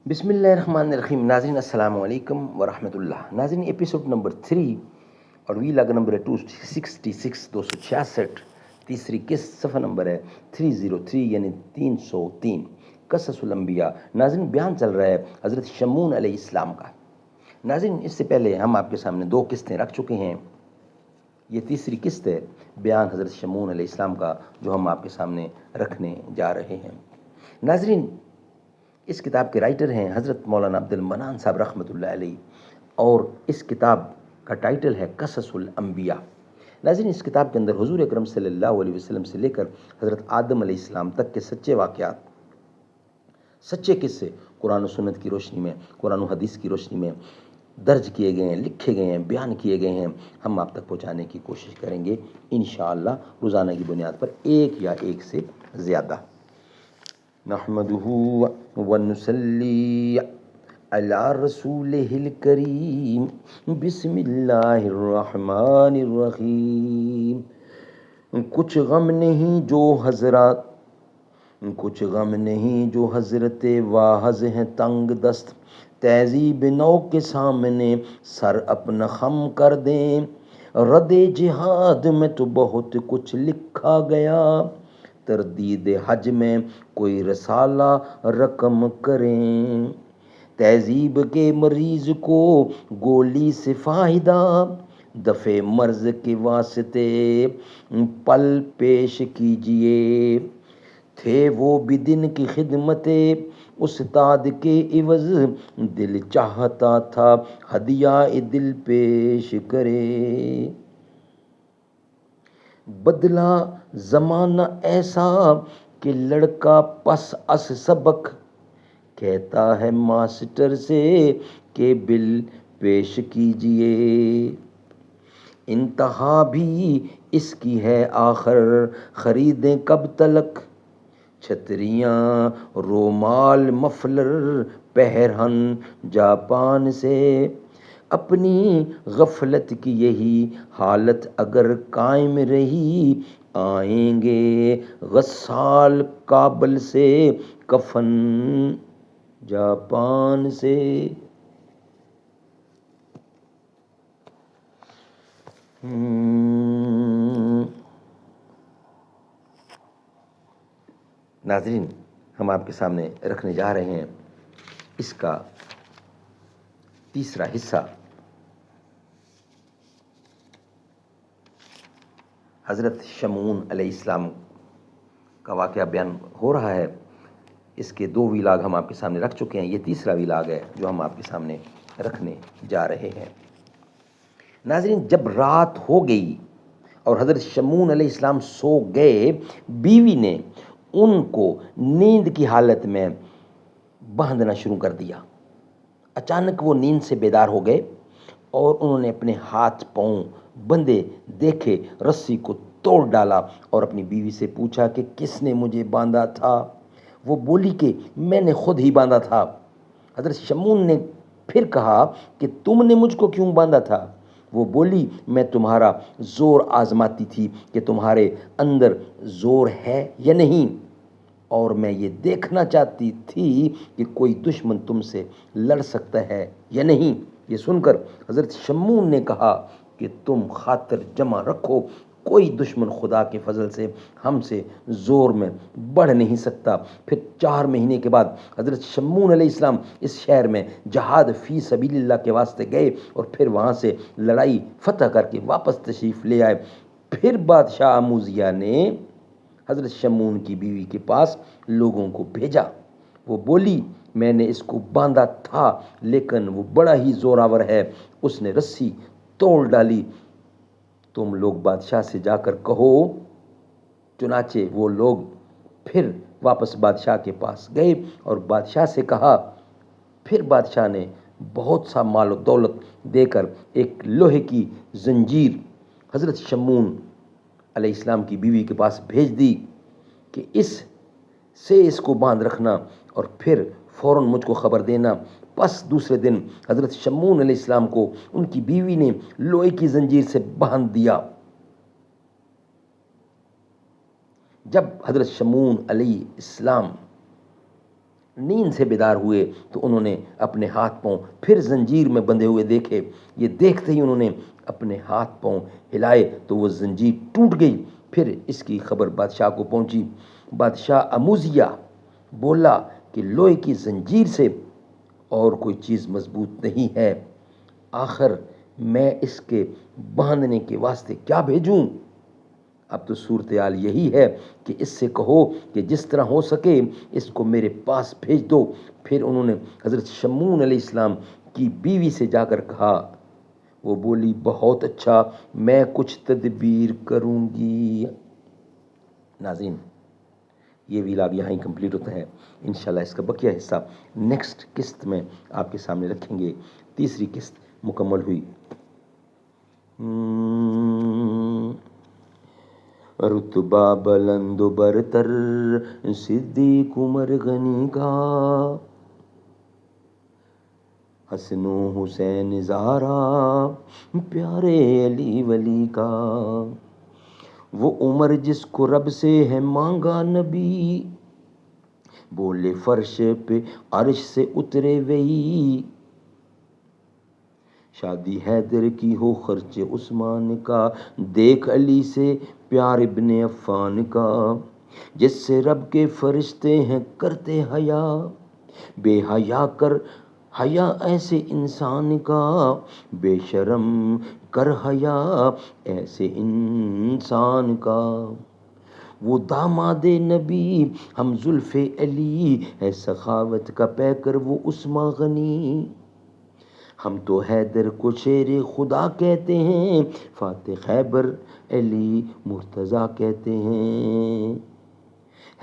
بسم اللہ الرحمن الرحیم. ناظرین السلام علیکم ورحمۃ اللہ. ناظرین ایپیسوڈ نمبر 3 اور ویلاگ نمبر 266 266. تیسری قسط صفحہ نمبر ہے 303 یعنی 303 قصص الانبیاء. ناظرین بیان چل رہا ہے حضرت شمعون علیہ السلام کا. ناظرین اس سے پہلے ہم آپ کے سامنے 2 قسطیں رکھ چکے ہیں. یہ تیسری قسط ہے بیان حضرت شمعون علیہ السلام کا جو ہم آپ کے سامنے رکھنے جا رہے ہیں. ناظرین اس کتاب کے رائٹر ہیں حضرت مولانا عبد المنان صاحب رحمۃ اللہ علیہ، اور اس کتاب کا ٹائٹل ہے قصص الانبیاء. ناظرین اس کتاب کے اندر حضور اکرم صلی اللہ علیہ وسلم سے لے کر حضرت آدم علیہ السلام تک کے سچے واقعات، سچے قصے قرآن و سنت کی روشنی میں، قرآن و حدیث کی روشنی میں درج کیے گئے ہیں، لکھے گئے ہیں، بیان کیے گئے ہیں. ہم آپ تک پہنچانے کی کوشش کریں گے انشاءاللہ روزانہ کی بنیاد پر ایک یا ایک سے زیادہ. نحمدہ ونصلی علی رسولہ الکریم. بسم اللہ الرحمن الرحیم. کچھ غم نہیں جو حضرت واعظ ہیں تنگ دست، تہذیب نو کے سامنے سر اپنا خم کر دیں. رد جہاد میں تو بہت کچھ لکھا گیا، تردید حج میں کوئی رسالہ رقم کریں. تہذیب کے مریض کو گولی سے فائدہ، دفع مرض کے واسطے پل پیش کیجئے. تھے وہ بھی دن کی خدمت استاد کے عوض، دل چاہتا تھا ہدیہ دل پیش کرے. بدلا زمانہ ایسا کہ لڑکا پس اس سبق کہتا ہے ماسٹر سے کہ بل پیش کیجئے. انتہا بھی اس کی ہے آخر خریدیں کب تلک، چھتریاں رومال مفلر پہرہن جاپان سے. اپنی غفلت کی یہی حالت اگر قائم رہی، آئیں گے غسال کابل سے کفن جاپان سے. ناظرین ہم آپ کے سامنے رکھنے جا رہے ہیں اس کا تیسرا حصہ. حضرت شمعون علیہ السلام کا واقعہ بیان ہو رہا ہے. اس کے 2 ویلاگ ہم آپ کے سامنے رکھ چکے ہیں. یہ تیسرا ویلاگ ہے جو ہم آپ کے سامنے رکھنے جا رہے ہیں. ناظرین جب رات ہو گئی اور حضرت شمعون علیہ السلام سو گئے، بیوی نے ان کو نیند کی حالت میں باندھنا شروع کر دیا. اچانک وہ نیند سے بیدار ہو گئے اور انہوں نے اپنے ہاتھ پاؤں بندھے دیکھے، رسی کو توڑ ڈالا اور اپنی بیوی سے پوچھا کہ کس نے مجھے باندھا تھا؟ وہ بولی کہ میں نے خود ہی باندھا تھا. حضرت شمعون نے پھر کہا کہ تم نے مجھ کو کیوں باندھا تھا؟ وہ بولی میں تمہارا زور آزماتی تھی کہ تمہارے اندر زور ہے یا نہیں، اور میں یہ دیکھنا چاہتی تھی کہ کوئی دشمن تم سے لڑ سکتا ہے یا نہیں. یہ سن کر حضرت شمعون نے کہا کہ تم خاطر جمع رکھو، کوئی دشمن خدا کے فضل سے ہم سے زور میں بڑھ نہیں سکتا. پھر 4 مہینے کے بعد حضرت شمعون علیہ السلام اس شہر میں جہاد فی سبیل اللہ کے واسطے گئے اور پھر وہاں سے لڑائی فتح کر کے واپس تشریف لے آئے. پھر بادشاہ اموزیہ نے حضرت شمعون کی بیوی کے پاس لوگوں کو بھیجا. وہ بولی میں نے اس کو باندھا تھا لیکن وہ بڑا ہی زوراور ہے، اس نے رسی توڑ ڈالی. تم لوگ بادشاہ سے جا کر کہو. چنانچہ وہ لوگ پھر واپس بادشاہ کے پاس گئے اور بادشاہ سے کہا. پھر بادشاہ نے بہت سا مال و دولت دے کر ایک لوہے کی زنجیر حضرت شمعون علیہ السلام کی بیوی کے پاس بھیج دی کہ اس کو باندھ رکھنا اور پھر فوراً مجھ کو خبر دینا. پس دوسرے دن حضرت شمعون علیہ السلام کو ان کی بیوی نے لوہے کی زنجیر سے باندھ دیا. جب حضرت شمعون علیہ السلام نیند سے بیدار ہوئے تو انہوں نے اپنے ہاتھ پاؤں پھر زنجیر میں بندھے ہوئے دیکھے. یہ دیکھتے ہی انہوں نے اپنے ہاتھ پاؤں ہلائے تو وہ زنجیر ٹوٹ گئی. پھر اس کی خبر بادشاہ کو پہنچی. بادشاہ اموزیہ بولا کہ لوہے کی زنجیر سے اور کوئی چیز مضبوط نہیں ہے، آخر میں اس کے باندھنے کے واسطے کیا بھیجوں؟ اب تو صورتحال یہی ہے کہ اس سے کہو کہ جس طرح ہو سکے اس کو میرے پاس بھیج دو. پھر انہوں نے حضرت شمعون علیہ السلام کی بیوی سے جا کر کہا. وہ بولی بہت اچھا، میں کچھ تدبیر کروں گی. ناظرین، یہ ویلاگ یہاں ہی کمپلیٹ ہوتا ہے. انشاءاللہ اس کا بقیہ حصہ نیکسٹ قسط میں آپ کے سامنے رکھیں گے. تیسری قسط مکمل ہوئی. رتبہ بلند و برتر صدیق عمر غنی کا، حسن و حسین زہرا پیارے علی ولی کا. وہ عمر جس کو رب سے ہے مانگا نبی، بولے فرش پہ عرش سے اترے وہی. شادی حیدر کی ہو خرچ عثمان کا، دیکھ علی سے پیار ابن عفان کا. جس سے رب کے فرشتے ہیں کرتے حیا، بے حیا کر حیا ایسے انسان کا. بے شرم کر حیا ایسے انسان کا. وہ داماد نبی ہم زلف علی ہے سخاوت کا پیکر وہ عثمان غنی. ہم تو حیدر کو شیر خدا کہتے ہیں، فاتح خیبر علی مرتضیٰ کہتے ہیں.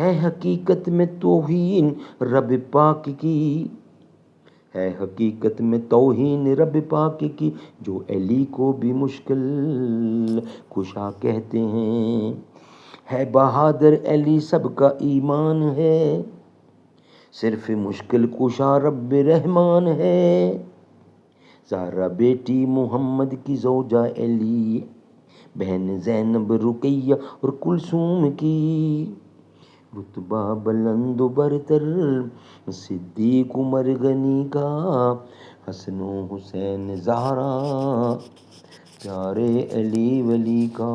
ہے حقیقت میں توہین رب پاک کی، ہے حقیقت میں توہین رب پاک کی، جو علی کو بھی مشکل کشا کہتے ہیں. ہے بہادر علی سب کا ایمان ہے، صرف مشکل کشا رب رحمان ہے. زہرا بیٹی محمد کی زوجہ علی، بہن زینب رقیہ اور کلثوم کی. رتبہ بلند و برتر صدیق عمر غنی کا، حسن و حسین زہرا پیارے علی ولی کا.